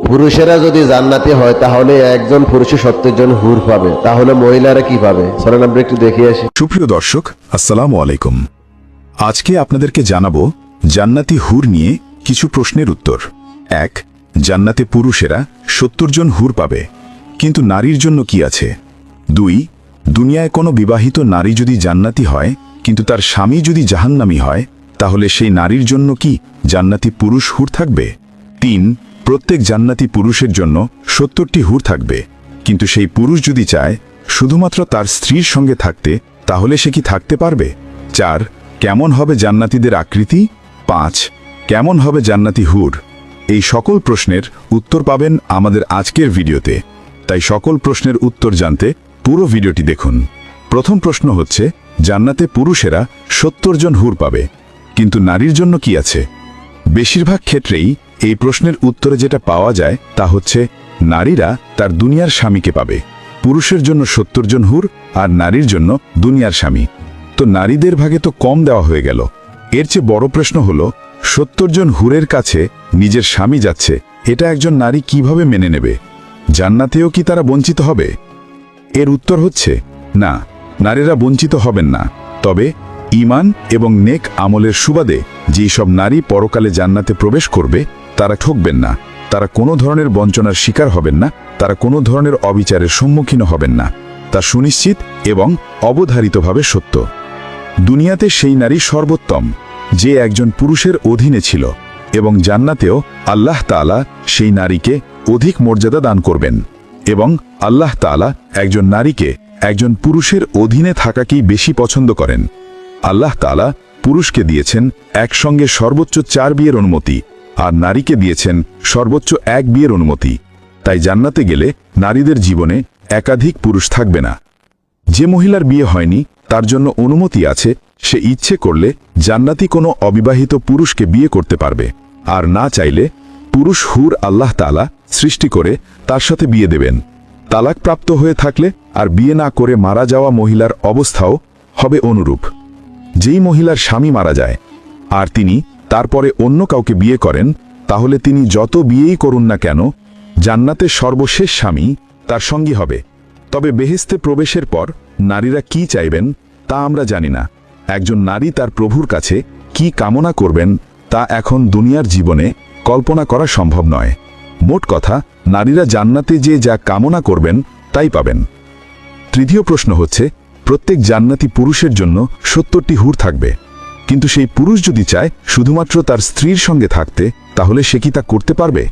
পুরুষেরা যদি জান্নাতি হয় তাহলে একজন পুরুষে 70 জন হুর পাবে, তাহলে মহিলারা কি পাবে? চলেন আমরা একটু দেখে আসি। সুপ্রিয় দর্শক, আসসালামু আলাইকুম। আজকে আপনাদেরকে জানাবো জান্নাতি হুর নিয়ে কিছু প্রশ্নের উত্তর। 1. জান্নাতে পুরুষেরা 70 জন হুর পাবে, কিন্তু নারীর জন্য কি আছে? 2. দুনিয়ায় কোনো বিবাহিত নারী যদি জান্নাতি হয় কিন্তু তার স্বামী যদি জাহান্নামী হয়, তাহলে সেই নারীর জন্য কি জান্নাতি পুরুষ হুর থাকবে? 3. প্রত্যেক জান্নাতি পুরুষের জন্য 70টি হুর থাকবে, কিন্তু সেই পুরুষ যদি চায় শুধুমাত্র তার স্ত্রীর সঙ্গে থাকতে, তাহলে সে কি থাকতে পারবে? 4. কেমন হবে জান্নাতীদের আকৃতি? 5. কেমন হবে জান্নাতি হুর? এই সকল প্রশ্নের উত্তর পাবেন আমাদের আজকের ভিডিওতে, তাই সকল প্রশ্নের উত্তর জানতে পুরো ভিডিওটি দেখুন। প্রথম প্রশ্ন হচ্ছে, জান্নাতে পুরুষেরা 70 জন হুর পাবে, কিন্তু নারীর জন্য কি আছে? বেশিরভাগ ক্ষেত্রেই এই প্রশ্নের উত্তরে যেটা পাওয়া যায় তা হচ্ছে নারীরা তার দুনিয়ার স্বামীকে পাবে। পুরুষের জন্য 70 জন হুর আর নারীর জন্য দুনিয়ার স্বামী। তো নারীদের ভাগে তো কম দেওয়া হয়ে গেল। এর চেয়ে বড় প্রশ্ন হলো, 70 জন হুরের কাছে নিজের স্বামী যাচ্ছে, এটা একজন নারী কিভাবে মেনে নেবে? জান্নাতেও কি তারা বঞ্চিত হবে? এর উত্তর হচ্ছে না, নারীরা বঞ্চিত হবেন না। তবে ঈমান এবং নেক আমলের সুবাদে যেই সব নারী পরকালে জান্নাতে প্রবেশ করবে তারা ঠকবেন না, তারা কোনো ধরনের বঞ্চনার শিকার হবেন না, তারা কোনো ধরনের অবিচারের সম্মুখীন হবেন না, তা সুনিশ্চিত এবং অবধারিতভাবে সত্য। দুনিয়াতে সেই নারী সর্বোত্তম যে একজন পুরুষের অধীনে ছিল, এবং জান্নাতেও আল্লাহ তাআলা সেই নারীকে অধিক মর্যাদা দান করবেন, এবং আল্লাহ তাআলা একজন নারীকে একজন পুরুষের অধীনে থাকাকেই বেশি পছন্দ করেন। আল্লাহ তাআলা পুরুষকে দিয়েছেন একসঙ্গে সর্বোচ্চ 4 বিয়ের অনুমতি, আর নারীকে দিয়েছেন সর্বোচ্চ 1 বিয়ের অনুমতি। তাই জান্নাতে গেলে নারীদের জীবনে একাধিক পুরুষ থাকবে না। যে মহিলার বিয়ে হয়নি তার জন্য অনুমতি আছে, সে ইচ্ছে করলে জান্নাতি কোনো অবিবাহিত পুরুষকে বিয়ে করতে পারবে, আর না চাইলে পুরুষ হুর আল্লাহ তাআলা সৃষ্টি করে তার সাথে বিয়ে দেবেন। তালাকপ্রাপ্ত হয়ে থাকলে আর বিয়ে না করে মারা যাওয়া মহিলার অবস্থাও হবে অনুরূপ। যেই মহিলার স্বামী মারা যায় আর তিনি তারপরে অন্য কাউকে বিয়ে করেন, তাহলে তিনি যত বিয়েই করুন না কেন, জান্নাতের সর্বশেষ স্বামী তার সঙ্গী হবে। তবে বেহেশতে প্রবেশের পর নারীরা কি চাইবেন তা আমরা জানি না। একজন নারী তার প্রভুর কাছে কি কামনা করবেন তা এখন দুনিয়ার জীবনে কল্পনা করা সম্ভব নয়। মোট কথা, নারীরা জান্নাতে যে যা কামনা করবেন তাই পাবেন। তৃতীয় প্রশ্ন হচ্ছে, প্রত্যেক জান্নাতি পুরুষের জন্য 70টি হুর থাকবে, কিন্তু সেই পুরুষ যদি চায় শুধুমাত্র তার স্ত্রীর সঙ্গে থাকতে, তাহলে সে কি তা করতে পারবে?